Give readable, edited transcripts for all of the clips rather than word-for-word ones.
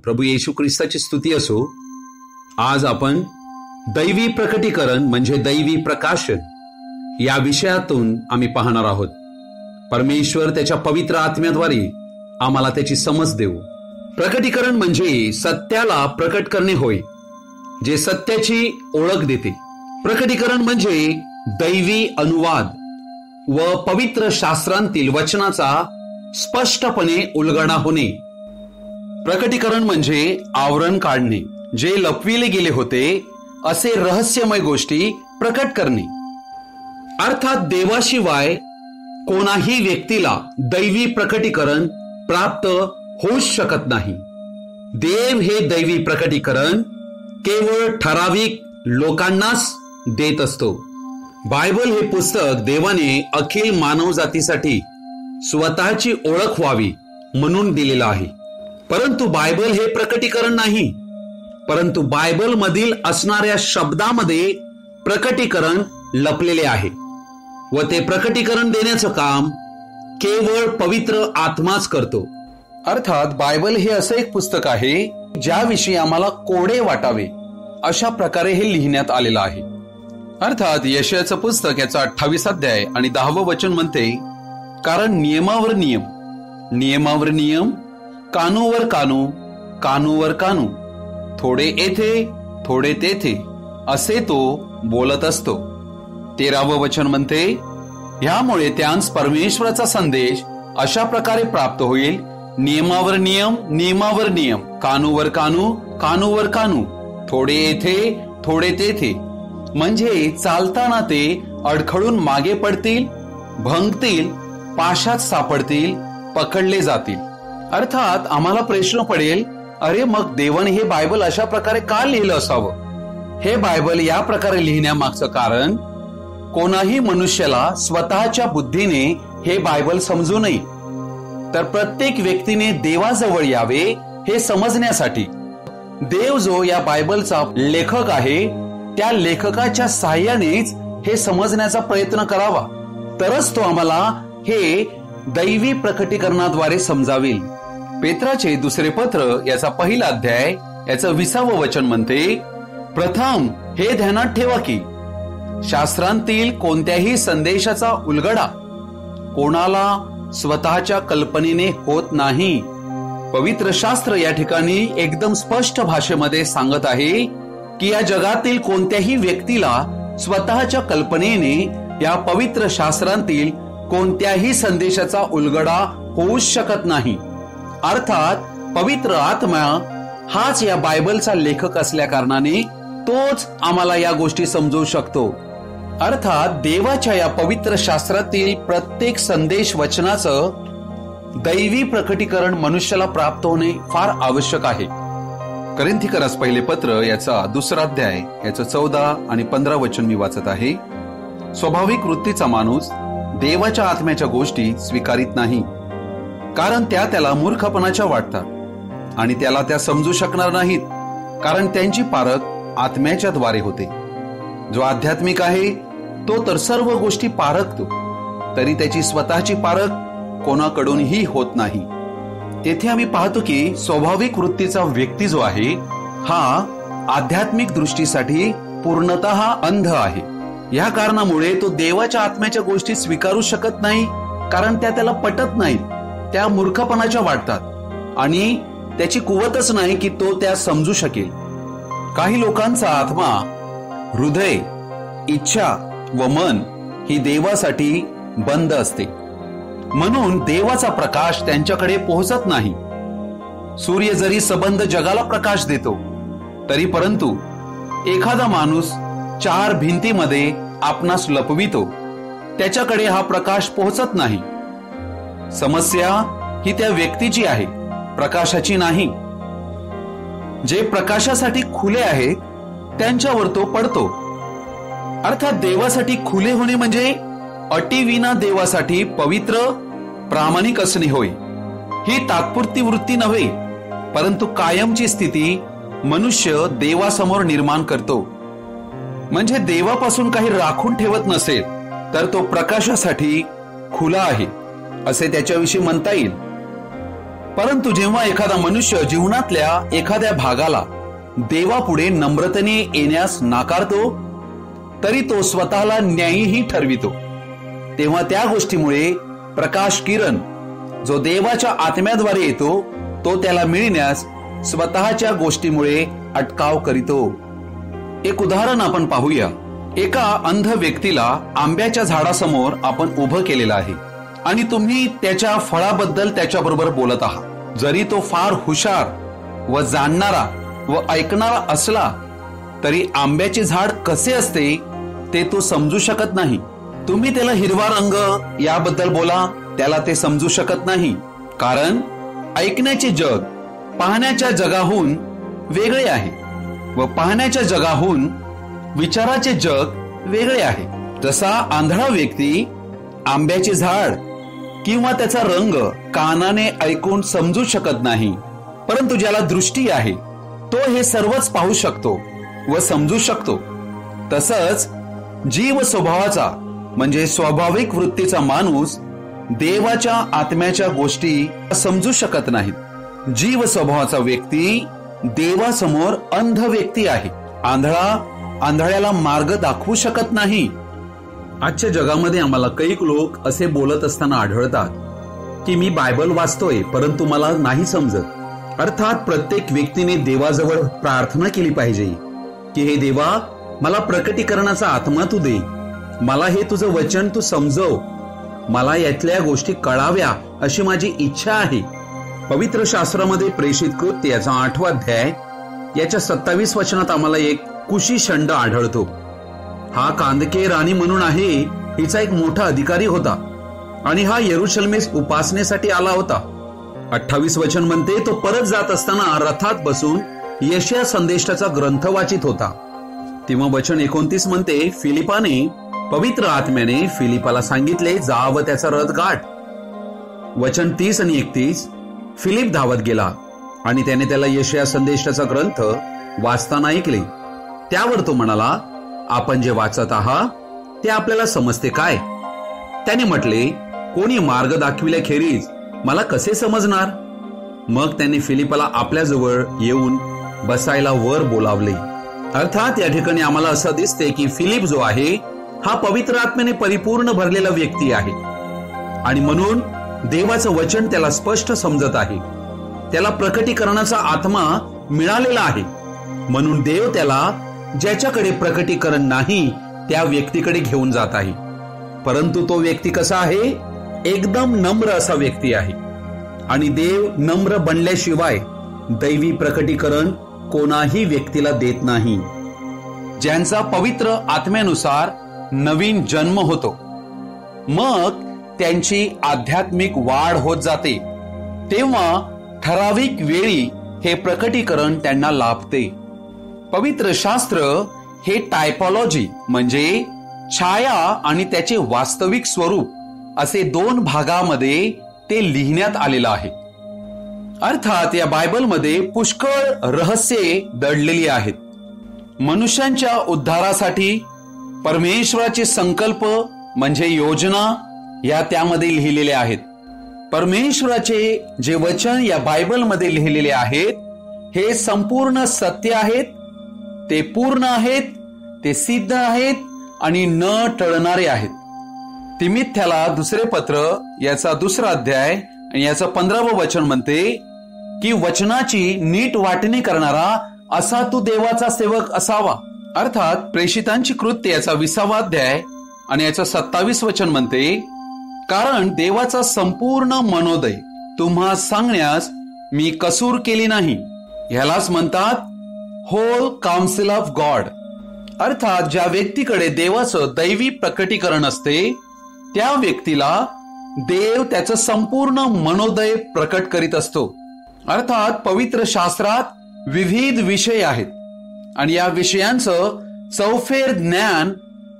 प्रभू येशू ख्रिस्ताची स्तुती असो. आज आपण दैवी प्रकटीकरण म्हणजे दैवी प्रकाशन या विषयातून आम्ही पाहणार आहोत. परमेश्वर त्याच्या पवित्र आत्म्याद्वारे आम्हाला त्याची समज देऊ. प्रकटीकरण म्हणजे सत्याला प्रकट करणे होय, जे सत्याची ओळख देते. प्रकटीकरण म्हणजे दैवी अनुवाद व पवित्र शास्त्रांतील वचनाचा स्पष्टपणे उलगडा होणे. प्रकटीकरण म्हणजे आवरण काढणे, जे लपविले गेले होते असे रहस्यमय गोष्टी प्रकट करणे. अर्थात देवाशिवाय कोणाही व्यक्तीला दैवी प्रकटीकरण प्राप्त होऊच शकत नाही. देव हे दैवी प्रकटीकरण केवळ ठराविक लोकांनाच देत असतो. बायबल हे पुस्तक देवाने अखिल मानवजातीसाठी स्वतःची ओळख व्हावी म्हणून दिलेलं आहे. परंतु बायबल हे प्रकटीकरण नाही, परंतु बायबल मधील असणाऱ्या शब्दामध्ये प्रकटीकरण लपलेले आहे व ते प्रकटीकरण देण्याचं काम केवळ पवित्र आत्माच करतो. अर्थात बायबल हे असं एक पुस्तक आहे ज्याविषयी आम्हाला कोडे वाटावे अशा प्रकारे हे लिहिण्यात आलेलं आहे. अर्थात यशायाचं पुस्तक याचा 28 अध्याय आणि 10वं वचन म्हणते, कारण नियमावर नियम, नियमावर नियम, कानूवर कानू, कानूवर कानू, थोडे येथे थोडे तेथे असे तो बोलत असतो. 13वं वचन म्हणते, ह्यामुळे त्यांस परमेश्वराचा संदेश अशा प्रकारे प्राप्त होईल, नियमावर नियम, नियमावर नियम, कानूवर कानू, कानूवर कानू, थोडे येथे थोडे तेथे. म्हणजे चालताना ते अडखळून मागे पडतील, भंगतील, पाशात सापडतील, पकडले जातील. अर्थात आम्हाला प्रश्न पडेल, अरे मग देवाने हे बायबल अशा प्रकारे का लिहिलं असावं? हे बायबल या प्रकारे लिहिण्यामागचं कारण कोणाही मनुष्याला स्वतःच्या बुद्धीने हे बायबल समजू नये, तर प्रत्येक व्यक्तीने देवाजवळ यावे हे समजण्यासाठी. देव जो या बायबलचा लेखक आहे त्या लेखकाच्या साहाय्यानेच हे समजण्याचा प्रयत्न करावा, तरच तो आम्हाला हे दैवी प्रकटीकरणाद्वारे समजावेल. पेत्राचे दुसरे पत्र याचा 1 अध्याय याचं 20वं वचन म्हणते, प्रथम हे ध्यानात ठेवा की शास्त्रांतील कोणत्याही संदेशाचा उलगडा कोणाला स्वतःच्या कल्पनेने होत नाही. पवित्र शास्त्र या ठिकाणी एकदम स्पष्ट भाषेमध्ये सांगत आहे की या जगातील कोणत्याही व्यक्तीला स्वतःच्या कल्पनेने या पवित्र शास्त्रांतील कोणत्याही संदेशाचा उलगडा होऊच शकत नाही. अर्थात पवित्र आत्मा हाच या बायबलचा लेखक असल्या कारणाने तोच आम्हाला या गोष्टी समजवू शकतो. अर्थात देवाच्या या पवित्र शास्त्रातील प्रत्येक संदेश वचनाचं दैवी प्रकटीकरण मनुष्याला प्राप्त होणे फार आवश्यक आहे. करिंथीकरास पहिले पत्र याचा 2 अध्याय याचं 14 आणि 15 वचन मी वाचत आहे. स्वाभाविक वृत्तीचा माणूस देवाच्या आत्म्याच्या गोष्टी स्वीकारित नाही, कारण त्या त्याला मूर्खपणाच्या वाटतात आणि त्याला त्या समजू शकणार नाहीत, कारण त्यांची पारख आत्म्याच्या द्वारे होते. जो आध्यात्मिक आहे तो तर सर्व गोष्टी पारखतो, तरी त्याची स्वतःची पारख कोणाकडूनही होत नाही. तेथे आम्ही पाहतो की स्वाभाविक वृत्तीचा व्यक्ती जो आहे हा आध्यात्मिक दृष्टीसाठी पूर्णतः अंध आहे. या कारणामुळे तो देवाच्या आत्म्याच्या गोष्टी स्वीकारू शकत नाही, कारण त्या त्याला पटत नाहीत, त्या मूर्खपणाच्या वाटतात आणि त्याची कुवतच नाही की तो त्या समजू शकेल. काही लोकांचा आत्मा, हृदय, इच्छा व मन ही देवासाठी बंद असते, म्हणून देवाचा प्रकाश त्यांच्याकडे पोहोचत नाही. सूर्य जरी सबंध जगाला प्रकाश देतो तरी परंतु एखादा माणूस 4 भिंतीमध्ये आपणास लपवितो, त्याच्याकडे हा प्रकाश पोहोचत नाही. समस्या ही त्या व्यक्तीची आहे, प्रकाशाची नाही. जे प्रकाशासाठी खुले आहेत त्यांच्यावर तो पडतो. अर्थात देवासाठी खुले होणे म्हणजे अटीविना देवासाठी पवित्र प्रामाणिक असणे होय. ही तात्पुरती वृत्ती नव्हे, परंतु कायमची स्थिती मनुष्य देवासमोर निर्माण करतो. म्हणजे देवापासून काही राखून ठेवत नसेल तर तो प्रकाशासाठी खुला आहे असे त्याच्याविषयी म्हणता येईल. परंतु जेव्हा एखादा मनुष्य जीवनातल्या एखाद्या भागाला देवापुढे नम्रतेने येण्यास नाकारतो, तरी तो स्वतःला न्यायीही ठरवितो, तेव्हा त्या गोष्टीमुळे प्रकाश किरण जो देवाच्या आत्म्याद्वारे येतो तो त्याला मिळण्यास स्वतःच्या गोष्टीमुळे अटकाव करीतो. एक उदाहरण आपण पाहूया. एका अंध व्यक्तीला आंब्याच्या झाडासमोर आपण उभं केलेलं आहे आणि तुम्ही त्याच्या फळाबद्दल त्याच्याबरोबर बोलत आहात. जरी तो फार हुशार व जाणणारा व ऐकणारा असला तरी आंब्याचे झाड कसे असते ते तो समजू शकत नाही. तुम्ही त्याला हिरवा रंग याबद्दल बोला, त्याला ते समजू शकत नाही, कारण ऐकण्याचे जग पाहण्याच्या जगाहून वेगळे आहे व पाहण्याच्या जगाहून विचाराचे जग वेगळे आहे. जसा आंधळा व्यक्ती आंब्याचे झाड किंवा त्याचा रंग कानाने ऐकून समजू शकत नाही, परंतु ज्याला दृष्टी आहे तो हे सर्वच पाहू शकतो व समजू शकतो. तसंच जीव स्वभावाचा म्हणजे स्वाभाविक वृत्तीचा माणूस देवाच्या आत्म्याच्या गोष्टी समजू शकत नाहीत. जीव स्वभावाचा व्यक्ती देवासमोर अंध व्यक्ती आहे. आंधळा आंधळ्याला मार्ग दाखवू शकत नाही. आजच्या जगामध्ये आम्हाला कैक लोक असे बोलत असताना आढळतात की मी बायबल वाचतोय परंतु मला नाही समजत. अर्थात प्रत्येक व्यक्तीने देवाजवळ प्रार्थना केली पाहिजे की हे देवा, मला प्रकटीकरणाचा आत्मा तू दे, मला हे तुझं वचन तू समजव, मला यातल्या गोष्टी कळाव्या अशी माझी इच्छा आहे. पवित्र शास्त्रामध्ये प्रेषित कृत्य याचा 8 अध्याय याच्या 27 वचनात आम्हाला एक कुशी षंड आढळतो. हा कांदके राणी म्हणून आहे, हिचा एक मोठा अधिकारी होता आणि हा यरुशलेमेस उपासनेसाठी आला होता. 28 वचन म्हणते, तो परत जात असताना रथात बसून यशया संदेशाचा ग्रंथ वाचित होता. तेव्हा वचन 29 म्हणते, फिलिपाने पवित्र आत्म्याने फिलिपाला सांगितले, जा व त्याचा रथ गाठ. वचन 30 आणि 31, फिलिप धावत गेला आणि त्याने त्याला यशया संदेशाचा ग्रंथ वाचताना ऐकले. त्यावर तो म्हणाला, आपण जे वाचत आहात ते आपल्याला समजते काय? त्याने म्हटले, कोणी मार्ग दाखविल्याखेरीज मला कसे समजणार? मग त्याने फिलिपाला आपल्याजवळ येऊन बसायला वर बोलावले. अर्थात या ठिकाणी आम्हाला असं दिसते की फिलिप जो आहे हा पवित्र आत्म्याने परिपूर्ण भरलेला व्यक्ती आहे आणि म्हणून देवाचं वचन त्याला स्पष्ट समजत आहे. त्याला प्रकटीकरणाचा आत्मा मिळालेला आहे, म्हणून देव त्याला ज्याच्याकडे प्रकटीकरण नाही त्या व्यक्तीकडे घेऊन जात आहे. परंतु तो व्यक्ती कसा आहे? एकदम नम्र असा व्यक्ती आहे आणि देव नम्र बनल्याशिवाय दैवी प्रकटीकरण कोणाही व्यक्तीला देत नाही. ज्यांचा पवित्र आत्म्यानुसार नवीन जन्म होतो मग त्यांची आध्यात्मिक वाढ होत जाते, तेव्हा ठराविक वेळी हे प्रकटीकरण त्यांना लाभते. पवित्र शास्त्र हे टायपॉलॉजी म्हणजे छाया आणि त्याचे वास्तविक स्वरूप असे 2 भागामध्ये ते लिहिण्यात आलेलं आहे. अर्थात या बायबलमध्ये पुष्कळ रहस्ये दडलेली आहेत. मनुष्यांच्या उद्धारासाठी परमेश्वराचे संकल्प म्हणजे योजना या त्यामध्ये लिहिलेले आहेत. परमेश्वराचे जे वचन या बायबलमध्ये लिहिलेले आहेत हे संपूर्ण सत्य आहेत, ते पूर्ण आहेत, ते सिद्ध आहेत आणि न टळणारे आहेत. तिमिथ्याला दुसरे पत्र याचा 2 अध्याय आणि याचं 15वं वचन म्हणते की वचनाची नीट वाटणी करणारा असा तू देवाचा सेवक असावा. अर्थात प्रेषितांची कृत्य याचा 20वा अध्याय आणि याचं 27 वचन म्हणते, कारण देवाचा संपूर्ण मनोदय तुम्हा सांगण्यास मी कसूर केली नाही. ह्यालाच म्हणतात होल काउन्सिल ऑफ गॉड. अर्थात ज्या व्यक्तीकडे देवाचं दैवी प्रकटीकरण असते त्या व्यक्तीला देव त्याचं संपूर्ण मनोदय प्रकट करीत असतो. अर्थात पवित्र शास्त्रात विविध विषय आहेत आणि या विषयांचं चौफेर ज्ञान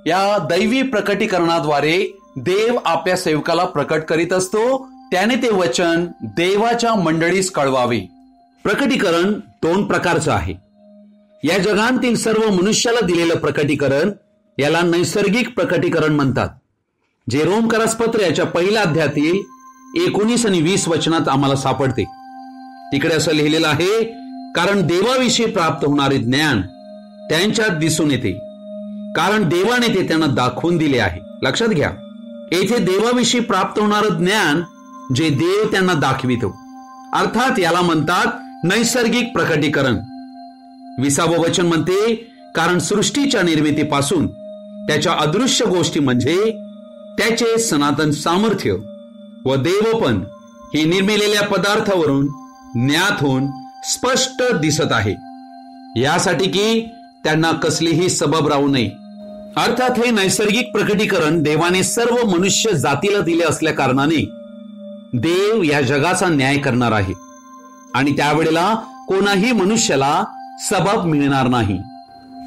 या दैवी प्रकटीकरणाद्वारे देव आपल्या सेवकाला प्रकट करीत असतो. त्याने ते वचन देवाच्या मंडळीस कळवावे. प्रकटीकरण 2 प्रकारचं आहे. या जगातील सर्व मनुष्याला दिलेलं प्रकटीकरण याला नैसर्गिक प्रकटीकरण म्हणतात, जे रोमकरास पत्र याच्या 1 अध्यायातील 19 आणि 20 वचनात आम्हाला सापडते. तिकडे असं लिहिलेलं आहे, कारण देवाविषयी प्राप्त होणारे ज्ञान त्यांच्यात दिसून येते, कारण देवाने ते त्यांना दाखवून दिले आहे. लक्षात घ्या, येथे देवाविषयी प्राप्त होणारं ज्ञान जे देव त्यांना दाखवितो, अर्थात याला म्हणतात नैसर्गिक प्रकटीकरण. 20वे वचन म्हणते, कारण सृष्टीच्या निर्मितीपासून त्याच्या अदृश्य गोष्टी म्हणजे त्याचे सनातन सामर्थ्य व देवपण ही निर्मिलेल्या पदार्थावरून ज्ञात होऊन स्पष्ट दिसत आहे, यासाठी की त्यांना कसलीही सबब राहू नये. अर्थात हे नैसर्गिक प्रकटीकरण देवाने सर्व मनुष्य जातीला दिले असल्या कारणाने देव या जगाचा न्याय करणार आहे आणि त्यावेळेला कोणाही मनुष्याला सबब मिळणार नाही.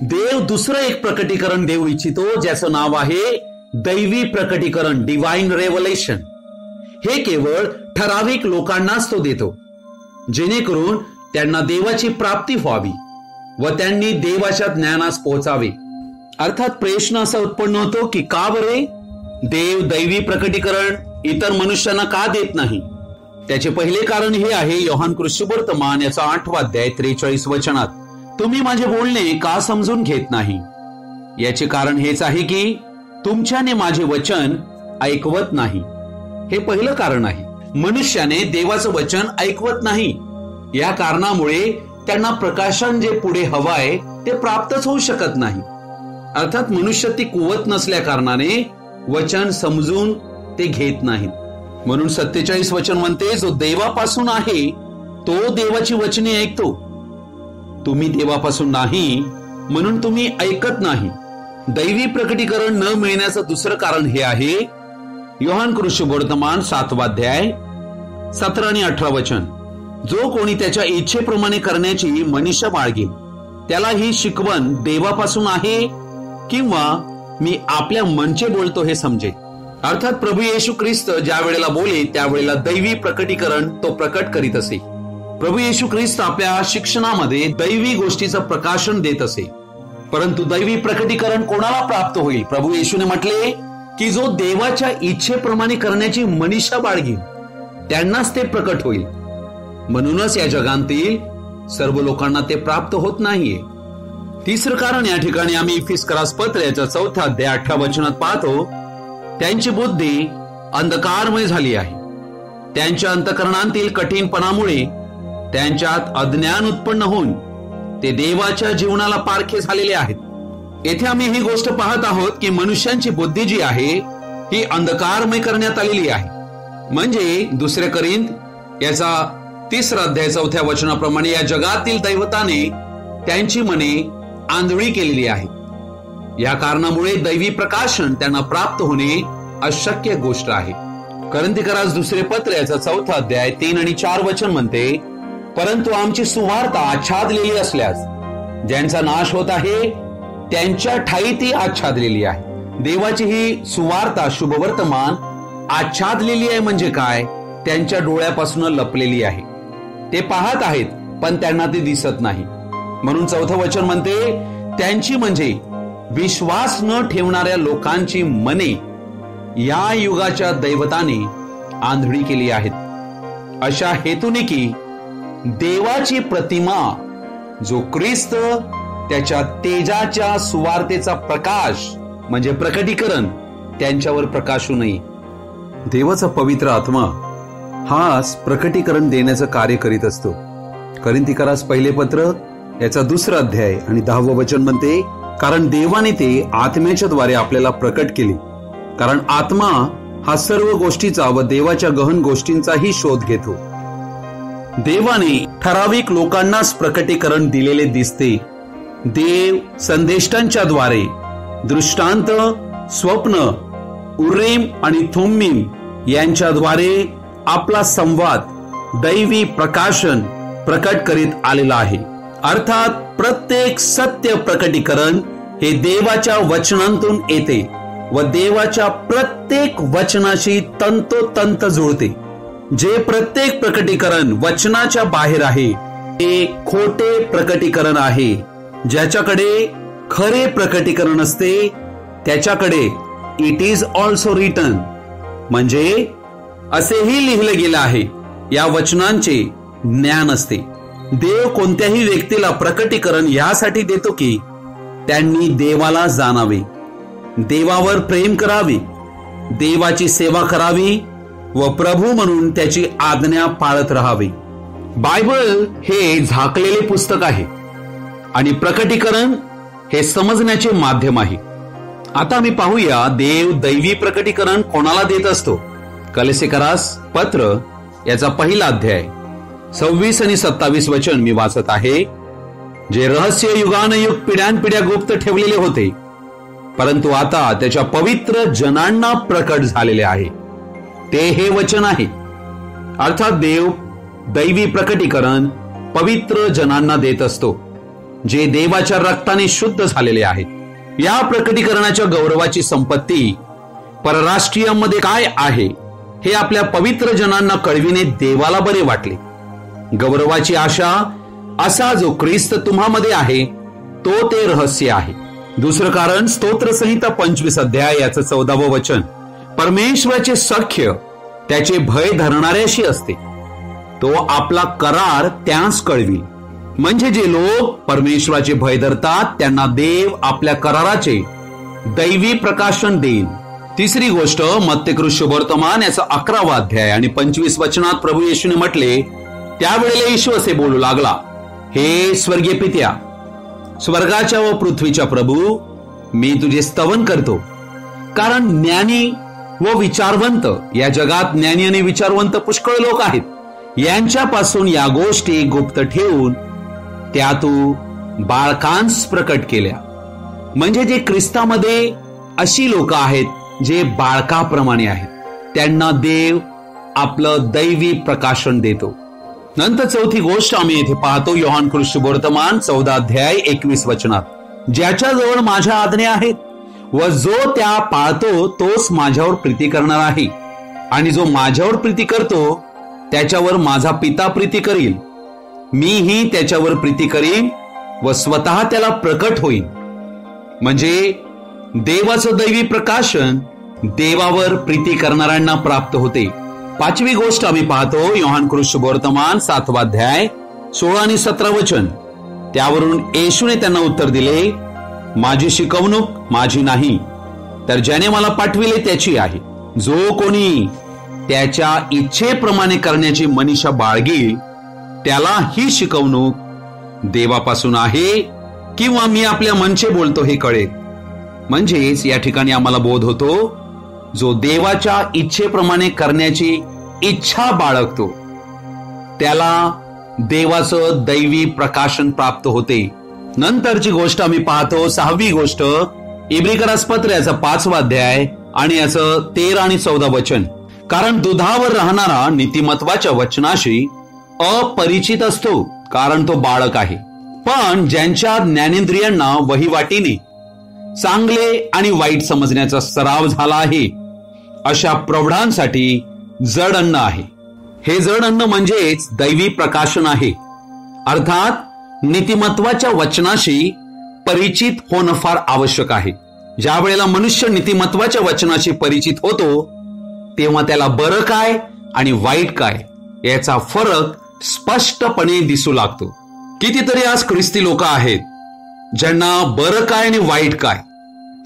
देव दुसरं एक प्रकटीकरण देऊ इच्छितो, ज्याचं नाव आहे दैवी प्रकटीकरण, डिवाइन रेव्हलेशन. हे केवळ ठराविक लोकांनाच तो देतो, जेणेकरून त्यांना देवाची प्राप्ती व्हावी व त्यांनी देवाच्या ज्ञानास पोहोचावे. अर्थात प्रश्न असा उत्पन्न होतो की का बरे देव दैवी प्रकटीकरण इतर मनुष्यांना का देत नाही? त्याचे पहिले कारण हे आहे, योहान कृष्णवर्तमान याचा 8वा अध्याय 43 वचनात, तुम्ही माझे बोलणे का समजून घेत नाही? याचे कारण हेच आहे की तुमच्याने माझे वचन ऐकवत नाही. हे पहिलं कारण आहे. मनुष्याने देवाचं वचन ऐकवत नाही. या कारणामुळे त्यांना प्रकाशन जे पुढे हवाय ते प्राप्तच होऊ शकत नाही. अर्थात मनुष्य ती कुवत नसल्या कारणाने वचन समजून ते घेत नाहीत. म्हणून 47 वचन म्हणते, जो देवापासून आहे तो देवाची वचने ऐकतो. तुम्ही देवापासून नाही म्हणून तुम्ही ऐकत नाही. दैवी प्रकटीकरण न मिळण्याचं दुसरं कारण हे आहे, योहान कृष्णवर्तमान 7वा अध्याय 17 आणि 18 वचन, जो कोणी त्याच्या इच्छेप्रमाणे करण्याची मनीषा बाळगेल त्याला ही शिकवण देवापासून आहे किंवा मी आपल्या मनचे बोलतो हे समजेल. अर्थात प्रभू येशू ख्रिस्त ज्या वेळेला बोले त्यावेळेला दैवी प्रकटीकरण तो प्रकट करीत असे. प्रभू येशू ख्रिस्त आपल्या शिक्षणामध्ये दैवी गोष्टीचं प्रकाशन देत असे. परंतु दैवी प्रकटीकरण कोणाला प्राप्त होईल? प्रभू येशूने म्हटले की जो देवाच्या इच्छेप्रमाणे करण्याची मनीषा बाळगेल त्यांनाच ते प्रकट होईल. म्हणूनच या जगातील सर्व लोकांना ते प्राप्त होत नाहीये. तिसरं कारण या ठिकाणी आम्ही इफिस्करास पत्र याच्या 4 अध्याय 18 वचनात पाहतो, त्यांची बुद्धी अंधकारमय झाली आहे. त्यांच्या अंतःकरणातील कठीणपणामुळे त्यांच्यात अज्ञान उत्पन्न होऊन ते देवाच्या जीवनाला पारखे झालेले आहेत. येथे आम्ही ही गोष्ट पाहत आहोत की मनुष्यांची बुद्धी जी आहे ही अंधकारमय करण्यात आलेली आहे. म्हणजे 2 कोरिंथ याचा 3 अध्याय 4 वचनाप्रमाणे या जगातील दैवताने त्यांची मने आंधळी केलेली आहे. या कारणामुळे दैवी प्रकाशन त्यांना प्राप्त होणे अशक्य गोष्ट आहे. कोरिंथीकरास 2 पत्र याचा 4 अध्याय 3 आणि 4 वचन म्हणते, परंतु आमची सुवार्ता आच्छादलेली असल्यास ज्यांचा नाश होत आहे त्यांच्या ठायी ती आच्छादलेली आहे. देवाची ही सुवार्ता शुभवर्तमान आच्छादलेली आहे म्हणजे काय? त्यांच्या डोळ्यापासून लपलेली आहे. ते पाहत आहेत पण त्यांना ते दिसत नाही. म्हणून 4 वचन म्हणते, त्यांची म्हणजे विश्वास न ठेवणाऱ्या लोकांची मने या युगाच्या दैवताने आंधळी केली आहेत, अशा हेतूने की देवाची प्रतिमा जो ख्रिस्त त्याच्या तेजाच्या सुवार्तेचा प्रकाश म्हणजे प्रकटीकरण त्यांच्यावर प्रकाशू नये. देवाचा पवित्र आत्मा हाच प्रकटीकरण देण्याचं कार्य करीत असतो. कोरिंथीकरास पहिले पत्र याचा 2 अध्याय आणि 10वं वचन म्हणते, कारण देवाने ते आत्म्याच्या द्वारे आपल्याला प्रकट केले, कारण आत्मा हा सर्व गोष्टीचा व देवाच्या गहन गोष्टींचाही शोध घेतो. देवाने ठराविक लोकांनाच प्रकटीकरण दिलेले दिसते. देव संदेष्टांच्या द्वारे दृष्टांत, स्वप्न, उरीम आणि थुम्मीम यांच्याद्वारे आपला संवाद, दैवी प्रकाशन प्रकट करीत आलेला आहे. अर्थात प्रत्येक सत्य प्रकटीकरण हे देवाच्या वचनांतून येते व देवाच्या प्रत्येक वचनाशी तंतोतंत जुळते. जे प्रत्येक प्रकटीकरण वचनाच्या बाहेर आहे ते खोटे प्रकटीकरण आहे. ज्याच्याकडे खरे प्रकटीकरण असते त्याच्याकडे इट इज ऑल्सो रिटन म्हणजे असेही लिहिले गेले आहे, या वचनांचे ज्ञान असते. देव कोणत्याही व्यक्तीला प्रकटीकरण यासाठी देतो की त्यांनी देवाला जाणावे, देवावर प्रेम करावे, देवाची सेवा करावी व प्रभू म्हणून त्याची आज्ञा पाळत राहावे. बायबल हे झाकलेले पुस्तक आहे आणि प्रकटीकरण हे समजण्याचे माध्यम आहे. आता आम्ही पाहूया देव दैवी प्रकटीकरण कोणाला देत असतो. कलेसेकरास पत्र याचा पहिला अध्याय 26 आणि 27 वचन मी वाचत आहे. जे रहस्य युगानयुग पिढ्यानपिढ्या गुप्त ठेवलेले होते, परंतु आता त्याच्या पवित्र जनांना प्रकट झालेले आहे, ते हे वचन आहे. अर्थात देव दैवी प्रकटीकरण पवित्र जनांना देत असतो, जे देवाच्या रक्ताने शुद्ध झालेले आहेत. या प्रकटीकरणाच्या गौरवाची संपत्ती परराष्ट्रीयांमध्ये काय आहे हे आपल्या पवित्र जनांना कळविणे देवाला बरे वाटले. गौरवाची आशा असा जो ख्रिस्त तुम्हामध्ये आहे तो ते रहस्य आहे. दुसरं कारण स्तोत्रसंहिता 25 अध्याय याचं 14वं वचन. परमेश्वराचे सख्य त्याचे भय धरणाऱ्याशी असते, तो आपला करार त्यास कळवी. म्हणजे जे लोक परमेश्वराचे भय धरतात त्यांना देव आपल्या कराराचे दैवी प्रकाशन देईल. तिसरी गोष्ट मत्तेकृत शुभवर्तमान याचा 11वा अध्याय आणि 25 वचनात प्रभू येशूने म्हटले, त्यावेळेला येशू असे बोलू लागला, हे स्वर्गीय पित्या, स्वर्गाच्या व पृथ्वीच्या प्रभू, मी तुझे स्तवन करतो, कारण ज्ञानी व विचारवंत, या जगात ज्ञानी आणि विचारवंत पुष्कळ लोक आहेत, यांच्यापासून या गोष्टी गुप्त ठेवून त्या तू बाळकांस प्रकट केल्या. म्हणजे जे ख्रिस्तामध्ये अशी लोक आहेत जे बाळकाप्रमाणे आहेत, त्यांना देव आपलं दैवी प्रकाशन देतो. नंतर चौथी गोष्ट आम्ही येथे पाहतो योहान कृत शुभवर्तमान 14 अध्याय 21 वचनात. ज्याच्याजवळ माझ्या आज्ञा आहेत व जो त्या पाळतो तोच माझ्यावर प्रीती करणार आहे, आणि जो माझ्यावर प्रीती करतो त्याच्यावर माझा पिता प्रीती करील, मीही त्याच्यावर प्रीती करीन व स्वतः त्याला प्रकट होईल. म्हणजे देवाचं दैवी प्रकाशन देवावर प्रीती करणाऱ्यांना प्राप्त होते. पाचवी गोष्ट आम्ही पाहतो योहान कृत शुभवर्तमान 7वा अध्याय 16 आणि 17 वचन. त्यावरून येशूने त्यांना उत्तर दिले, माझी शिकवणूक माझी नाही, तर ज्याने मला पाठविले त्याची आहे. जो कोणी त्याच्या इच्छेप्रमाणे करण्याची मनीषा बाळगील त्याला ही शिकवणूक देवापासून आहे किंवा मी आपल्या मनचे बोलतो हे कळेल. म्हणजेच या ठिकाणी आम्हाला बोध होतो, जो देवाच्या इच्छेप्रमाणे करण्याची इच्छा बाळगतो त्याला देवाचं दैवी प्रकाशन प्राप्त होते. नंतरची गोष्ट आम्ही पाहतो 6वी गोष्ट इब्रिकरास पत्र याचा 5वा अध्याय आणि याचं 13 आणि 14 वचन. कारण दुधावर राहणारा नीतिमत्वाच्या वचनाशी अपरिचित असतो, कारण तो बाळक आहे. पण ज्यांच्या ज्ञानेंद्रियांना वहिवाटीने चांगले आणि वाईट समजण्याचा सराव झाला आहे अशा प्रौढांसाठी जड अन्न आहे. हे जड अन्न म्हणजेच दैवी प्रकाशन आहे. अर्थात नीतिमत्वाच्या वचनाशी परिचित होणं फार आवश्यक आहे. ज्या वेळेला मनुष्य नीतिमत्वाच्या वचनाशी परिचित होतो तेव्हा त्याला बरं काय आणि वाईट काय याचा फरक स्पष्टपणे दिसू लागतो. कितीतरी आज ख्रिस्ती लोक आहेत ज्यांना बरं काय आणि वाईट काय,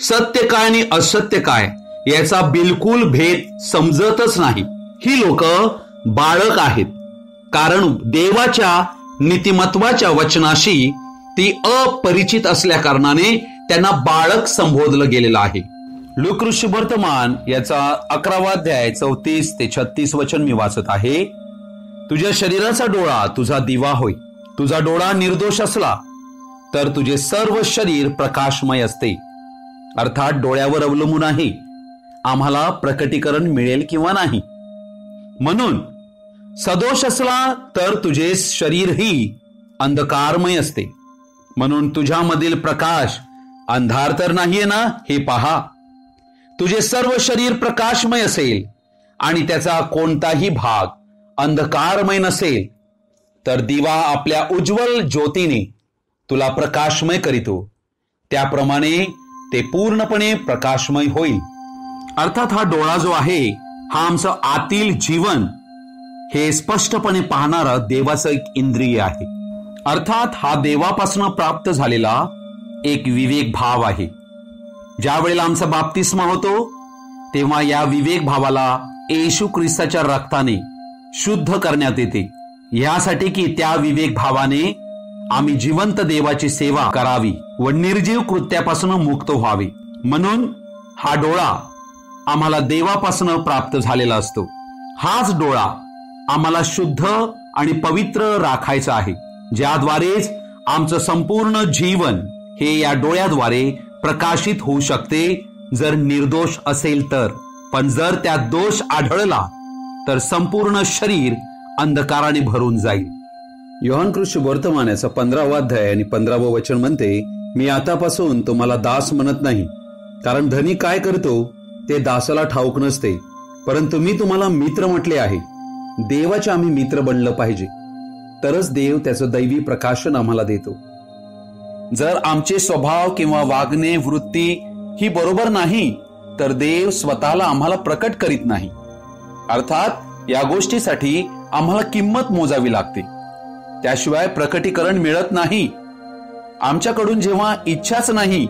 सत्य काय आणि असत्य काय याचा बिलकुल भेद समजतच नाही. ही लोक बाळक आहेत, कारण देवाच्या नीतिमत्वाच्या वचनाशी ती अपरिचित असल्या कारणाने त्यांना बाळक संबोधलं गेलेलं आहे. लूका शुभवर्तमान याचा 11वा अध्याय 34 ते 36 वचन मी वाचत आहे. तुझ्या शरीराचा डोळा तुझा दिवा होय. तुझा डोळा निर्दोष असला तर तुझे सर्व शरीर प्रकाशमय असते. अर्थात डोळ्यावर अवलंबून आहे आम्हाला प्रकटीकरण मिळेल किंवा नाही. म्हणून सदोष असला तर तुझे शरीरही अंधकारमय असते. म्हणून तुझ्यामधील प्रकाश अंधार तर नाहीये ना हे पहा. तुझे सर्व शरीर प्रकाशमय असेल आणि त्याचा कोणताही भाग अंधकारमय नसेल तर दिवा आपल्या उज्ज्वल ज्योतीने तुला प्रकाशमय करीतो, त्याप्रमाणे ते पूर्णपणे प्रकाशमय होईल. अर्थात हा डोळा जो आहे हा आमचं आतील जीवन हे स्पष्टपणे पाहणारं देवाचं एक इंद्रिय आहे. अर्थात हा देवापासून प्राप्त झालेला एक विवेक भाव आहे. ज्या वेळेला आमचा बाप्तिस्मा होतो तेव्हा या विवेक भावाला येशू ख्रिस्ताच्या रक्ताने शुद्ध करण्यात येते, यासाठी की त्या विवेक भावाने आम्ही जिवंत देवाची सेवा करावी व निर्जीव कृत्यापासून मुक्त व्हावे. म्हणून हा डोळा आम्हाला देवापासून प्राप्त झालेला असतो. हाच डोळा आम्हाला शुद्ध आणि पवित्र राखायचा आहे, ज्याद्वारेच आमचं संपूर्ण जीवन हे या डोळ्याद्वारे प्रकाशित होऊ शकते जर निर्दोष असेल तर. पण जर त्यात दोष आढळला तर संपूर्ण शरीर अंधकाराने भरून जाईल. योहान कृष्ण वर्तमानाचा 15वा अध्याय आणि 15वं वचन म्हणते, मी आतापासून तुम्हाला दास म्हणत नाही, कारण धनी काय करतो ते दासाला ठाऊक नसते, परंतु मी तुम्हाला मित्र म्हटले आहे. देवाचे आम्ही मित्र बनलं पाहिजे, तरच देव त्याचं दैवी प्रकाशन आम्हाला देतो. जर आमचे स्वभाव किंवा वागणे वृत्ती ही बरोबर नाही तर देव स्वतःला आम्हाला प्रकट करीत नाही. अर्थात या गोष्टीसाठी आम्हाला किंमत मोजावी लागते, त्याशिवाय प्रकटीकरण मिळत नाही. आमच्याकडून जेव्हा इच्छाच नाही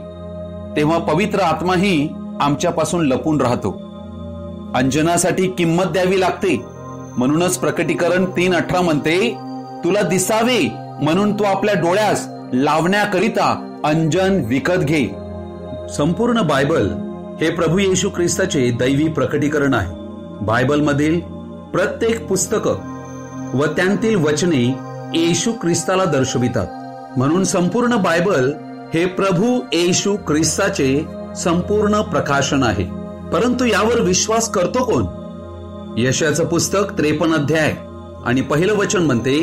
तेव्हा पवित्र आत्माही आमच्यापासून लपून राहतो. अंजनासाठी किंमत द्यावी लागते. म्हणूनच प्रकटीकरण 3:18 म्हणते, तुला दिसावे म्हणून तू आपल्या डोळ्यास लावण्याकरिता अंजन विकत घे. संपूर्ण बायबल हे प्रभू येशू ख्रिस्ताचे दैवी प्रकटीकरण आहे. बायबलमधील प्रत्येक पुस्तक व त्यांतील वचने येशू ख्रिस्ताला दर्शवितात. म्हणून संपूर्ण बायबल हे प्रभू येशू ख्रिस्ताचे संपूर्ण प्रकाशन आहे. परंतु यावर विश्वास करतो कोण? यशाचं पुस्तक 53 अध्याय आणि 1 वचन म्हणते,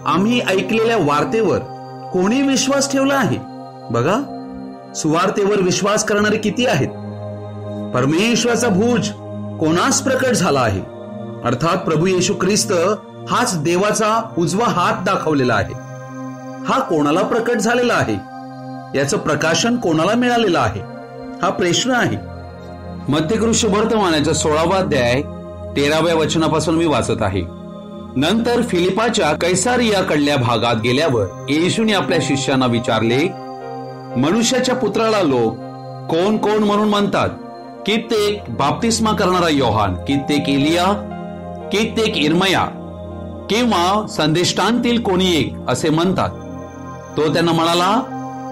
आम्ही ऐकलेल्या वार्तेवर कोणी विश्वास ठेवला आहे? बघा, सुवार्तेवर विश्वास करणारे किती आहेत. परमेश्वराचा भुज कोणास प्रकट झाला आहे, अर्थात प्रभू येशू ख्रिस्त हाच देवाचा उजवा हात दाखवलेला आहे. हा कोणाला प्रकट झालेला आहे? याचं प्रकाशन कोणाला मिळालेलं आहे? हा प्रश्न आहे. मध्यकृष्ण वर्तमानाचा 16वा अध्याय 13व्या वचनापासून मी वाचत आहे. नंतर फिलिपाच्या कैसारियाकडल्या भागात गेल्यावर येशूने आपल्या शिष्यांना विचारले, मनुष्याच्या पुत्राला लोक कोण कोण म्हणून म्हणतात? कित्येक बाप्तिस्मा करणारा योहान, कित्येक एलिया, कित्येक इर्मया किंवा संदेष्टांतील कोणी एक असे म्हणतात. तो त्यांना म्हणाला,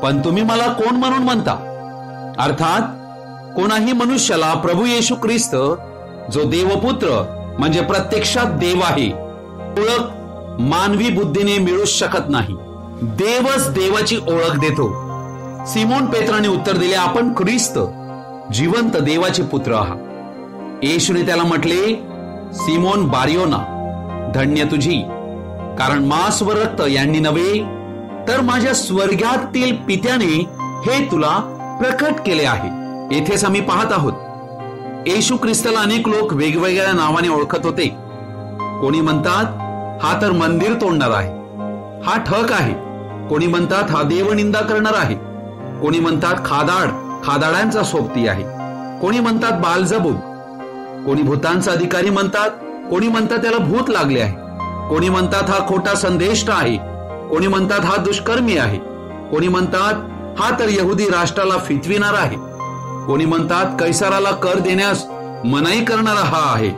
पण तुम्ही मला कोण म्हणून म्हणता? अर्थात कोणाही मनुष्याला प्रभू येशू ख्रिस्त जो देवपुत्र म्हणजे प्रत्यक्षात देव आहे ओळख मानवी बुद्धीने मिळू शकत नाही. देवच देवाची ओळख देतो. सिमोन पेत्राने उत्तर दिले, आपण ख्रिस्त जिवंत देवाचे पुत्र आहात. येशूने त्याला म्हटले, सिमोन बारियोना, धन्य तुझी, कारण मांस व रक्त यांनी नव्हे तर माझ्या स्वर्गातील पित्याने हे तुला प्रकट केले आहे. येथेच आम्ही पाहत आहोत, येशू ख्रिस्ताला अनेक लोक वेगवेगळ्या नावाने ओळखत होते. कोणी म्हणतात हा तर मंदिर तोडणार आहे, हा ठग आहे. कोणी म्हणतात हा देवनिंदा करणार आहे. कोणी म्हणतात खादाडांचा सोबती आहे. कोणी म्हणतात बालजबूब. कोणी भूतांचा अधिकारी म्हणतात. कोणी म्हणतात त्याला भूत लागले आहे. कोणी म्हणतात हा खोटा संदेष्टा आहे. कोणी म्हणतात हा दुष्कर्मी आहे. कोणी म्हणतात हा तर यहुदी राष्ट्राला फितविणारा आहे. कोणी म्हणतात कैसाराला कर देण्यास मनाई करणारा हा आहे.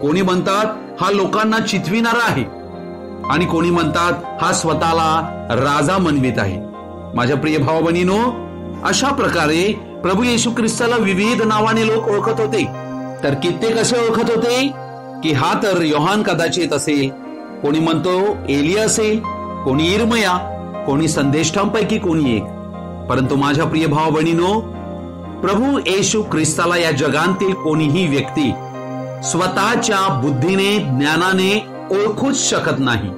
कोणी म्हणतात हा लोकांना चितविणारा आहे. आणि कोणी म्हणतात हा स्वतःला राजा म्हणवित आहे. माझ्या प्रिय भावा बहिणीनो, अशा प्रकारे प्रभू येशू ख्रिस्ताला विविध नावाने लोक ओळखत होते. तर कित्येक असे ओळखत होते की हा तर योहान कदाचित असेल. कोणी म्हणतो एलिया असेल, कोणी इर्मया, कोणी संदेष्टांपैकी कोणी एक. परंतु माझ्या प्रिय भावा बहिणीनो, प्रभू येशू ख्रिस्ताला या जगांतील कोणीही व्यक्ती स्वतःच्या बुद्धीने ज्ञानाने ओळखूच शकत नाही.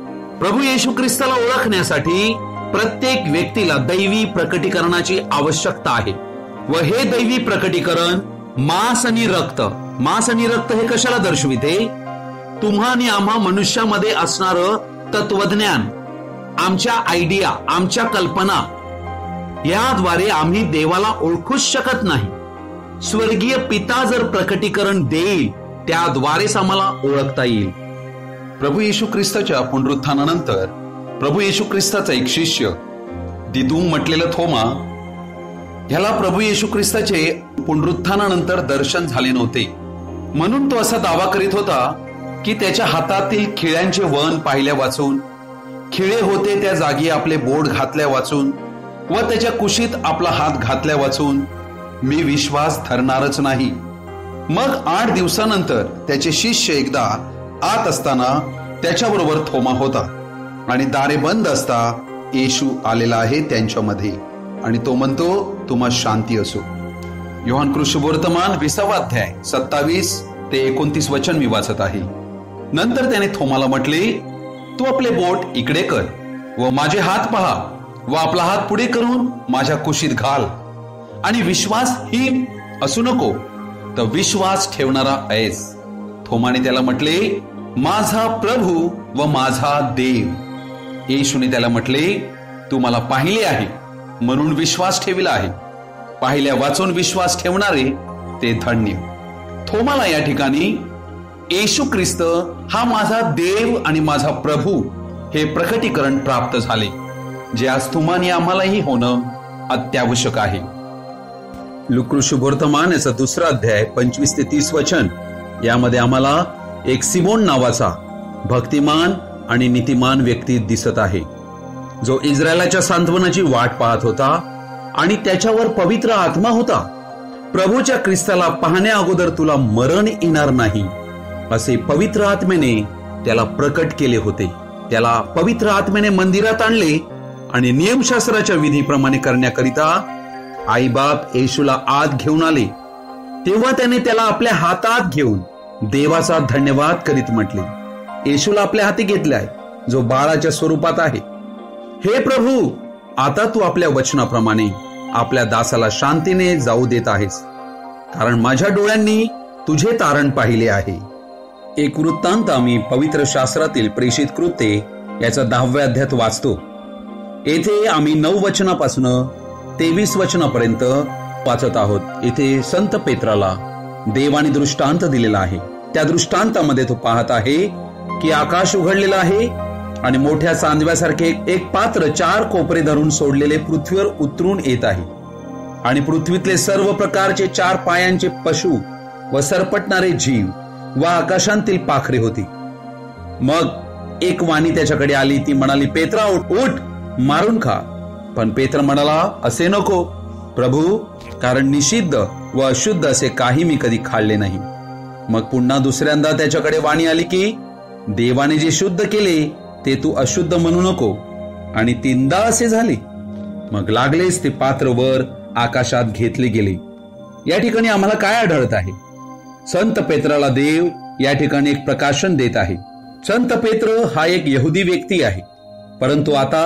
प्रभू येशू ख्रिस्ताला ओळखण्यासाठी प्रत्येक व्यक्तीला दैवी प्रकटीकरणाची आवश्यकता आहे. व हे दैवी प्रकटीकरण मांस आणि रक्त हे कशाला दर्शविते? तुम्हा आणि आम्हा मनुष्यामध्ये असणारं तत्वज्ञान, आमच्या आयडिया, आमच्या कल्पना याद्वारे आम्ही देवाला ओळखूच शकत नाही. स्वर्गीय पिता जर प्रकटीकरण देईल त्याद्वारेच आम्हाला ओळखता येईल. प्रभू येशू ख्रिस्ताच्या पुनरुत्थानानंतर प्रभू येशू ख्रिस्ताचा एक शिष्य दिदूम म्हटलेलं थोमा, ह्याला प्रभू येशू ख्रिस्ताचे पुनरुत्थानानंतर दर्शन झाले नव्हते, म्हणून तो असा दावा करीत होता की त्याच्या हातातील खिळ्यांचे वन पाहिल्या वाचून, खिळे होते त्या जागी आपले बोट घातल्या वाचून व त्याच्या कुशीत आपला हात घातल्या वाचून मी विश्वास धरणारच नाही. मग 8 दिवसानंतर त्याचे शिष्य एकदा आत असताना त्याच्याबरोबर थोमा होता आणि दारे बंद असता येशू आलेला आहे त्यांच्यामध्ये आणि तो म्हणतो, तुम्हा शांती असो. योहान कृष्णवर्तमान 20 अध्याय 27 ते 29 वचन मी वाचत आहे. नंतर त्याने थोमाला म्हटले, तू आपले बोट इकडे कर व माझे हात पहा व आपला हात पुढे करून माझ्या कुशीत घाल आणि विश्वासहीन असू नको तर विश्वास ठेवणारा ऐस. थोमाने त्याला म्हटले, माझा प्रभू व माझा देव. येशूने त्याला म्हटले, तू मला पाहिले आहे म्हणून विश्वास ठेविला आहे. पाहिल्या वाचून विश्वास ठेवणारे ते धन्य. थोमाला या ठिकाणी येशू ख्रिस्त हा माझा देव आणि माझा प्रभू हे प्रकटीकरण प्राप्त झाले, जे आज तुम्हानी आम्हालाही होणं अत्यावश्यक आहे. लूका शुभवर्तमान याचा 2 अध्याय 25 ते 30 वचन, यामध्ये आम्हाला एक सिमोन नावाचा भक्तिमान आणि नीतिमान व्यक्ती दिसत आहे, जो इस्रायलाच्या सांत्वनाची वाट पाहत होता आणि त्याच्यावर पवित्र आत्मा होता. प्रभूच्या ख्रिस्ताला पाहण्या अगोदर तुला मरण येणार नाही असे पवित्र आत्मेने त्याला प्रकट केले होते. त्याला पवित्र आत्मेने मंदिरात आणले आणि नियमशास्त्राच्या विधीप्रमाणे करण्याकरिता आईबाप येशूला आत घेऊन आले. तेव्हा त्याने त्याला आपल्या हातात घेऊन देवाचा धन्यवाद करीत म्हटले, येशूला आपल्या हाती घेतलाय जो बाळाच्या स्वरूपात आहे. हे प्रभू, आता तू आपल्या वचनाप्रमाणे आपल्या दासाला शांतीने जाऊ देत आहेस, कारण माझ्या डोळ्यांनी तुझे तारण पाहिले आहे. एक वृत्तांत आम्ही पवित्र शास्त्रातील प्रेषित कृत्ये याचा 10व्या अध्यायात वाचतो. येथे आम्ही 9 वचनापासून 23 वचनापर्यंत वाचत आहोत. इथे संत पेत्राला देवाने दृष्टांत दिलेला आहे. त्या दृष्टांतामध्ये तो पाहत आहे की आकाश उघडलेलं आहे आणि मोठ्या चांदव्यासारखे एक पात्र 4 कोपरे धरून सोडलेले पृथ्वीवर उतरून येत आहे आणि पृथ्वीतले सर्व प्रकारचे 4 पायांचे पशु व सरपटणारे जीव व आकाशांतील पाखरे होती. मग एक वाणी त्याच्याकडे आली, ती म्हणाली, पेत्रा उठ, मारून खा. पण पेत्र म्हणाला, असे नको प्रभू, कारण निषिद्ध व अशुद्ध असे काही मी कधी खाल्ले नाही. मग पुन्हा दुसऱ्यांदा त्याच्याकडे वाणी आली की देवाने जे शुद्ध केले ते तू अशुद्ध म्हणू नको. आणि 3दा असे झाले. मग लागलेच ते पात्र वर आकाशात घेतले गेले. या ठिकाणी आम्हाला काय आढळत आहे? संत पेत्राला देव या ठिकाणी एक प्रकाशन देत आहे. संत पेत्र हा एक यहुदी व्यक्ती आहे, परंतु आता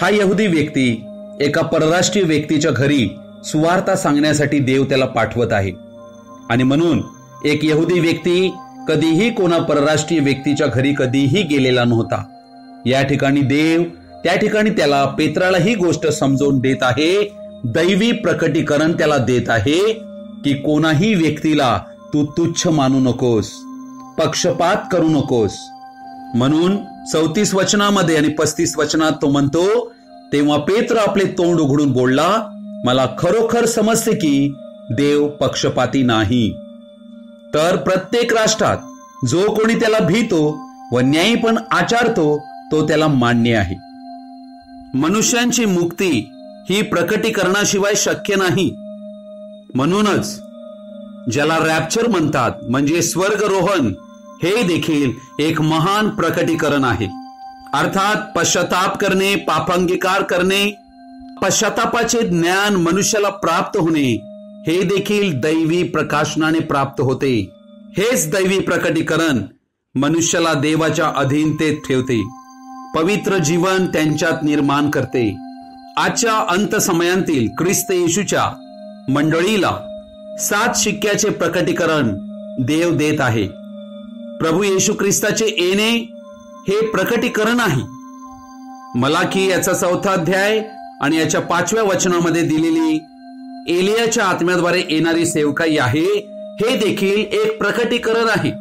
हा यहुदी व्यक्ती एका परराष्ट्रीय व्यक्तीच्या घरी सुवार्ता सांगण्यासाठी देव त्याला पाठवत आहे. आणि म्हणून एक यहुदी व्यक्ती कधीही कोणा परराष्ट्रीय व्यक्तीच्या घरी कधीही गेलेला नव्हता. या ठिकाणी देव त्या ठिकाणी त्याला पेत्राला ही गोष्ट समजावून देत आहे, दैवी प्रकटीकरण त्याला देत आहे की कोणाही व्यक्तीला तू तुच्छ मानू नकोस, पक्षपात करू नकोस. म्हणून 34 वचनामध्ये आणि 35 वचनात तो म्हणतो, तेव्हा पेत्र आपले तोंड उघडून बोलला, मला खरोखर समजते की देव पक्षपाती नाही. तर प्रत्येक राष्ट्रात जो कोणी त्याला भीतो व न्यायी पण आचरतो तो त्याला मान्य आहे. मनुष्यांची मुक्ती ही प्रकटीकरणाशिवाय शक्य नाही. म्हणूनच ज्याला रॅप्चर म्हणतात, म्हणजे स्वर्गरोहण, हे देखील एक महान प्रकटीकरण आहे. अर्थात पश्चाताप करणे, पापांगीकार करणे, पश्चातापाचे ज्ञान मनुष्याला प्राप्त होणे, हे देखील दैवी प्रकाशनाने प्राप्त होते. हेच दैवी प्रकटीकरण मनुष्याला देवाच्या अधीनतेत ठेवते, पवित्र जीवन त्यांच्यात निर्माण करते. आजच्या अंत समयांतील ख्रिस्त येशूच्या मंडळीला 7 शिक्क्याचे प्रकटीकरण देव देत आहे. प्रभू येशू ख्रिस्ताचे येणे हे प्रकटीकरण आहे. मलाकी याचा 4था अध्याय आणि याच्या 5व्या वचनामध्ये दिलेली एलियाच्या आत्म्याद्वारे येणारी सेवकाई आहे, हे देखील एक प्रकटीकरण आहे.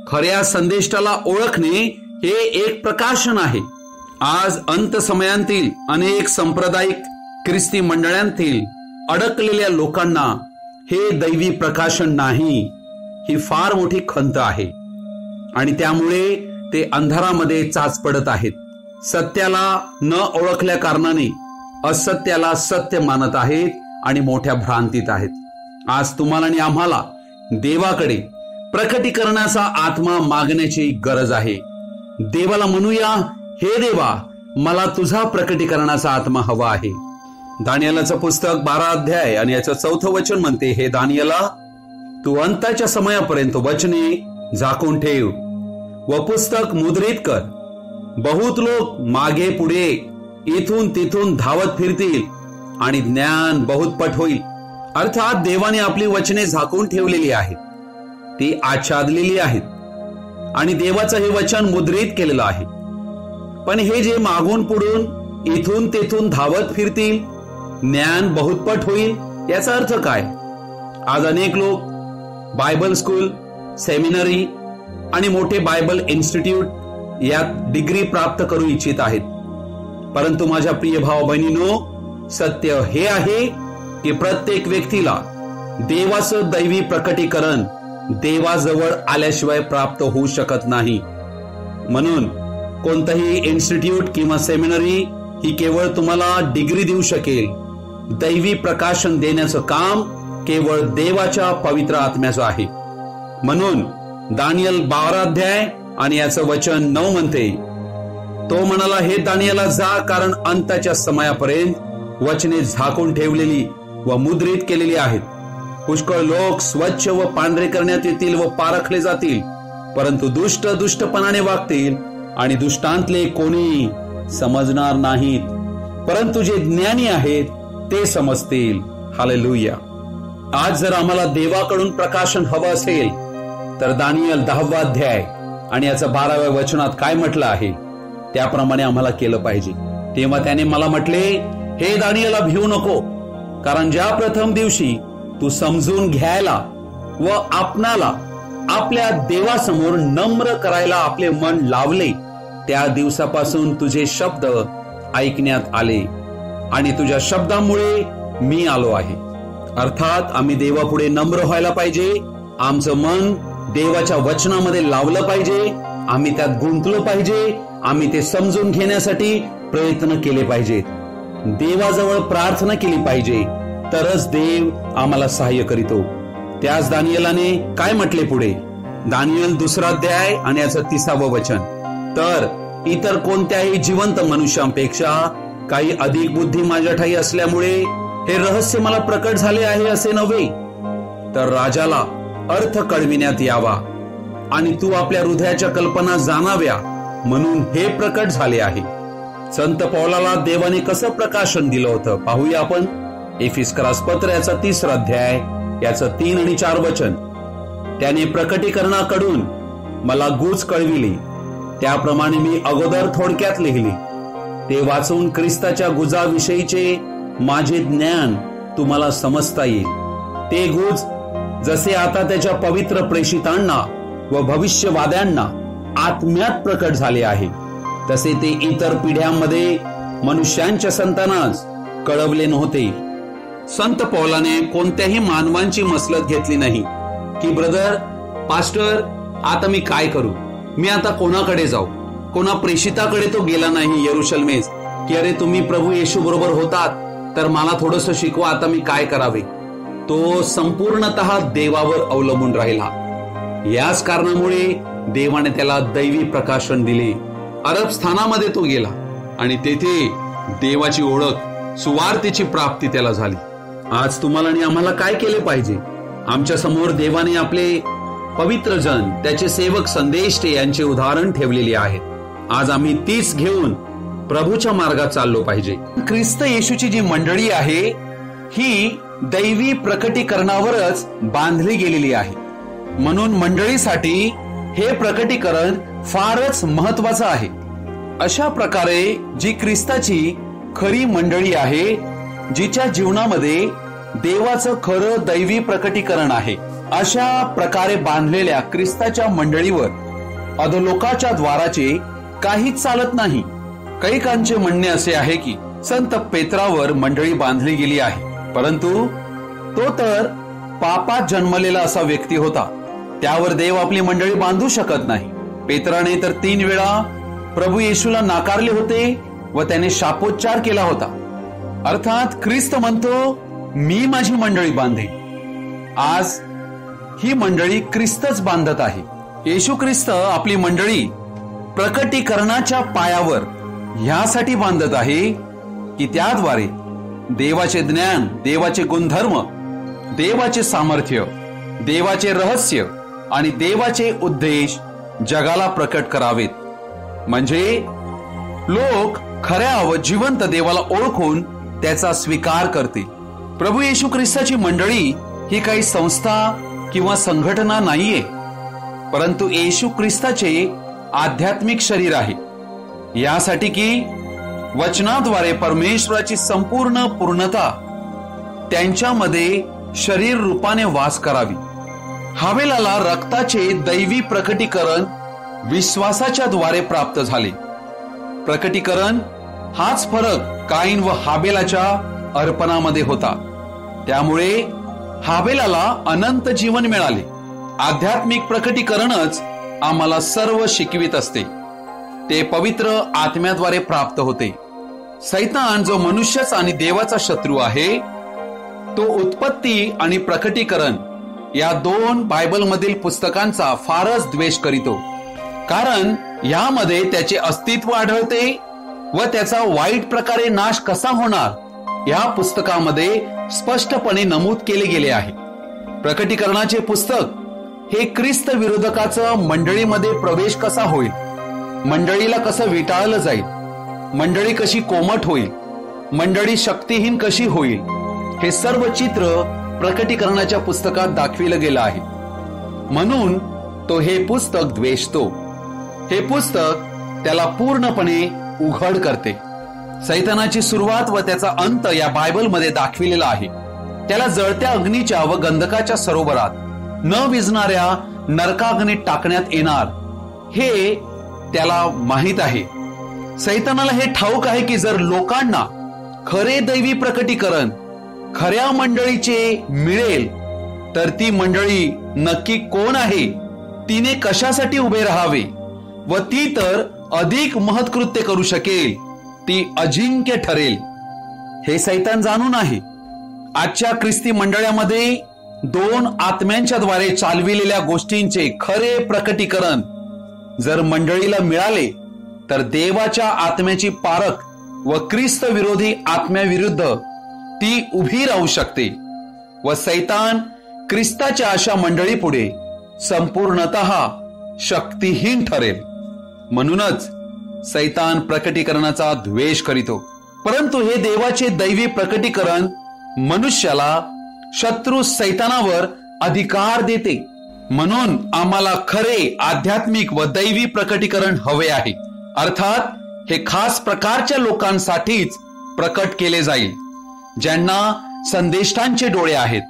खऱ्या संदेष्टाला ओळखणे हे एक प्रकाशन आहे. आज अंत समयांतील अनेक सांप्रदायिक ख्रिस्ती मंडळांतील अडकलेल्या लोकांना हे दैवी प्रकाशन नाही, ही फार मोठी खंत आहे आणि त्यामुळे ते अंधारामध्ये चाच पडत आहेत. सत्याला न ओळखल्या कारणाने असत्याला सत्य मानत आहेत आणि मोठ्या भ्रांतीत आहेत. आज तुम्हाला आणि आम्हाला देवाकडे प्रकटीकरणाचा आत्मा मागण्याची गरज आहे. देवाला म्हणूया, हे देवा, मला तुझा प्रकटीकरणाचा आत्मा हवा आहे. दानियेलाचं पुस्तक 12 अध्याय आणि याचं 4 वचन म्हणते, हे दानियेला, तू अंताच्या समयापर्यंत वचने झाकून ठेव व पुस्तक मुद्रित कर. बहुत लोक मागे पुढे इथून तिथून धावत फिरतील आणि ज्ञान बहुतपट होईल. अर्थात देवाने आपली वचने झाकून ठेवलेली आहेत, ती आच्छादलेली आहेत आणि देवाचं हे वचन मुद्रित केलेलं आहे. पण हे जे मागून पुढून इथून तेथून धावत फिरतील, ज्ञान बहुतपट होईल, याचा अर्थ काय? आज अनेक लोक बायबल स्कूल, सेमिनरी आणि मोठे बायबल इन्स्टिट्यूट यात डिग्री प्राप्त करू इच्छित आहेत. परंतु माझ्या प्रिय भाव बहिणींनो, सत्य हे आहे की प्रत्येक व्यक्तीला देवाचं दैवी प्रकटीकरण देवाजवळ आल्याशिवाय प्राप्त होऊ शकत नाही. म्हणून कोणतंही इन्स्टिट्यूट किंवा सेमिनरी ही केवळ तुम्हाला डिग्री देऊ शकेल. दैवी प्रकाशन देण्याचं काम केवळ देवाच्या पवित्र आत्म्याचं आहे. म्हणून दानियल 12 अध्याय आणि याचं वचन 9 म्हणते, तो म्हणाला, हे दानियेला जा, कारण अंताच्या समयापर्यंत वचने झाकून ठेवलेली व मुद्रित केलेली आहेत. पुष्कळ लोक स्वच्छ व पांढरे करण्यात येतील व पारखले जातील, परंतु दुष्ट दुष्टपणाने वागतील आणि दुष्टांतले कोणी समजणार नाहीत, परंतु जे ज्ञानी आहेत ते समजतील. हालेलुया. आज जर आम्हाला देवाकडून प्रकाशन हवं असेल तर दानियल 10 अध्याय आणि याचं 12व्या वचनात काय म्हटलं आहे त्याप्रमाणे आम्हाला केलं पाहिजे. तेव्हा त्याने मला म्हटले, हे दानियेला भिवू नको, कारण ज्या प्रथम दिवशी तू समजून घ्यायला व आपणाला आपल्या देवासमोर नम्र करायला आपले मन लावले, त्या दिवसापासून तुझे शब्द ऐकण्यात आले आणि तुझ्या शब्दामुळे मी आलो आहे. अर्थात आम्ही देवापुढे नम्र व्हायला पाहिजे. आमचं मन देवाच्या वचनामध्ये लावलं पाहिजे. आम्ही त्यात गुंतलो पाहिजे. आम्ही ते समजून घेण्यासाठी प्रयत्न केले पाहिजेत. देवाजवळ प्रार्थना केली पाहिजे, तरच देव आम्हाला सहाय्य करीतो. त्याच दानियेलाने काय म्हटले पुढे? दानियल 2 अध्याय आणि याचं 30वं वचन, तर इतर कोणत्याही जिवंत मनुष्यांपेक्षा काही अधिक बुद्धी माझ्या ठाई असल्यामुळे हे रहस्य मला प्रकट झाले आहे असे नव्हे, तर राजाला अर्थ कळविण्यात यावा आणि तू आपल्या हृदयाच्या कल्पना जाणाव्या म्हणून हे प्रकट झाले आहे. संत पौलाला देवाने कसं प्रकाशन दिलं होतं पाहूया आपण. एफिसकरास पत्र याचा 3 अध्याय याचं 3 आणि 4 वचन, त्याने प्रकटीकरणाकडून मला गूढ कळविली, त्याप्रमाणे मी अगोदर थोडक्यात लिहिली. ते वाचून ख्रिस्ताच्या गुजाविषयीचे माझे ज्ञान तुम्हाला समजता येईल. ते गूढ जसे आता त्याच्या पवित्र प्रेषितांना व भविष्यवाद्यांना आत्म्यात प्रकट झाले आहे, तसे ते इतर पिढ्यांमध्ये मनुष्यांच्या संतानास कळवले नव्हते. संत पौलाने कोणत्याही मानवांची मसलत घेतली नाही की ब्रदर, पास्टर, आता मी काय करू, मी आता कोणाकडे जाऊ. कोणा प्रेषिताकडे तो गेला नाही यरुशलेमेस की अरे तुम्ही प्रभू येशू बरोबर होतात तर मला थोडंसं शिकवा, आता मी काय करावे. तो संपूर्णतः देवावर अवलंबून राहिला. याच कारणामुळे देवाने त्याला दैवी प्रकाशन दिले. अरब स्थानामध्ये तो गेला आणि तेथे देवाची ओळख, सुवार्तेची प्राप्ती त्याला झाली. आज तुम्हाला आणि आम्हाला काय केले पाहिजे? आमच्या समोर देवाने आपले पवित्र जन, त्याचे सेवक संदेष्टे यांचे उदाहरण ठेवलेले आहे. आज आम्ही तीच घेऊन प्रभूच्या मार्गात चाललो पाहिजे. ख्रिस्त येशूची जी मंडळी आहे ही दैवी प्रकटीकरणावरच बांधली गेलेली आहे. म्हणून मंडळीसाठी हे प्रकटीकरण फारच महत्वाचं आहे. अशा प्रकारे जी ख्रिस्ताची खरी मंडळी आहे, जिच्या जीवनामध्ये देवाचं खरं दैवी प्रकटीकरण आहे, अशा प्रकारे बांधलेल्या ख्रिस्ताच्या मंडळीवर अधोलोकाच्या द्वाराचे काहीच चालत नाही. कैकांचे म्हणणे असे आहे की संत पेत्रावर मंडळी बांधली गेली आहे, परंतु तो तर पापात जन्मलेला असा व्यक्ती होता. त्यावर देव आपली मंडळी बांधू शकत नाही. पेत्राने तर 3 वेळा प्रभू येशूला नाकारले होते व त्याने शापोच्चार केला होता. अर्थात ख्रिस्त म्हणतो, मी माझी मंडळी बांधेन. आज ही मंडळी ख्रिस्तच बांधत आहे. येशू ख्रिस्त आपली मंडळी प्रकटीकरणाच्या पायावर ह्यासाठी बांधत आहे की त्याद्वारे देवाचे ज्ञान, देवाचे गुणधर्म, देवाचे सामर्थ्य, देवाचे रहस्य आणि देवाचे उद्देश जगाला प्रकट करावेत. म्हणजे लोक खऱ्या व जिवंत देवाला ओळखून त्याचा स्वीकार करतील. प्रभू येशू ख्रिस्ताची मंडळी ही काही संस्था किंवा संघटना नाहीये, परंतु येशू ख्रिस्ताचे आध्यात्मिक शरीर आहे. यासाठी की वचनाद्वारे परमेश्वराची संपूर्ण पूर्णता त्यांच्यामध्ये शरीर रूपाने वास करावी. हाबेलाला रक्ताचे दैवी प्रकटीकरण विश्वासाच्या द्वारे प्राप्त झाले. प्रकटीकरण हाच फरक काईन व हाबेलाच्या अर्पणामध्ये होता. त्यामुळे हाबेलाला अनंत जीवन मिळाले. आध्यात्मिक प्रकटीकरणच आम्हाला सर्व शिकवित असते. ते पवित्र आत्म्याद्वारे प्राप्त होते. सैतान जो मनुष्याचा आणि देवाचा शत्रू आहे, तो उत्पत्ती आणि प्रकटीकरण या 2 बायबलमधील पुस्तकांचा फारच द्वेष करीतो. कारण यामध्ये त्याचे अस्तित्व आढळते व त्याचा वाईट प्रकारे नाश कसा होणार या पुस्तकामध्ये स्पष्टपणे नमूद केले गेले आहे. प्रकटीकरणाचे पुस्तक हे ख्रिस्त विरोधकाचं मंडळीमध्ये प्रवेश कसा होईल, मंडळीला कसं विटाळलं जाईल, मंडळी कशी कोमट होईल, मंडळी शक्तिहीन कशी होईल, हे सर्व चित्र प्रकटीकरणाच्या पुस्तकात दाखविलं गेलं आहे. म्हणून तो हे पुस्तक द्वेषतो. हे पुस्तक त्याला पूर्णपणे उघड करते. सैतानाची सुरुवात व त्याचा अंत या बायबलमध्ये दाखविलेला आहे. त्याला जळत्या अग्नीच्या व गंधकाच्या सरोवरात न विझणाऱ्या नरकाग्नीत टाकण्यात येणार हे त्याला माहित आहे. सैतानाला हे ठाऊक आहे की जर लोकांना खरे दैवी प्रकटीकरण खऱ्या मंडळीचे मिळेल तर ती मंडळी नक्की कोण आहे, तिने कशासाठी उभे राहावे व ती तर अधिक महत्कृत्य करू शकेल, ती अजिंक्य ठरेल. हे सैतान जाणून आहे. आजच्या ख्रिस्ती मंडळामध्ये 2 आत्म्यांच्या द्वारे चालविलेल्या गोष्टींचे खरे प्रकटीकरण जर मंडळीला मिळाले तर देवाच्या आत्म्याची पारख व ख्रिस्त विरोधी आत्म्याविरुद्ध ती उभी राहू शकते व सैतान ख्रिस्ताच्या अशा मंडळी पुढे संपूर्णतः शक्तिहीन ठरेल. म्हणूनच सैतान प्रकटीकरणाचा द्वेष करीतो. परंतु हे देवाचे दैवी प्रकटीकरण मनुष्याला शत्रू सैतानावर अधिकार देते. म्हणून आम्हाला खरे आध्यात्मिक व दैवी प्रकटीकरण हवे आहे. अर्थात हे खास प्रकारच्या लोकांसाठीच प्रकट केले जाईल, ज्यांना संदेष्टांचे डोळे आहेत.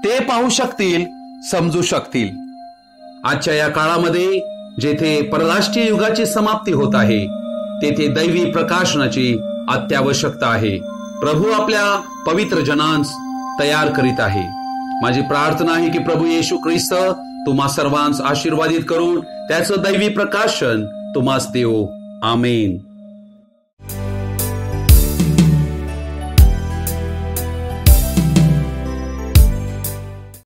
ते पाहू शकतील, समजू शकतील. आजच्या या काळामध्ये जेथे परराष्ट्रीय युगाची समाप्ती होत आहे, तेथे दैवी प्रकाशनाची अत्यावश्यकता आहे. प्रभू आपल्या पवित्र जनांस तयार करीत आहे. माझी प्रार्थना आहे की प्रभू येशू ख्रिस्त तुम्हा सर्वांस आशीर्वादित करून त्याचं दैवी प्रकाशन तुम्हास देवो. आमेन.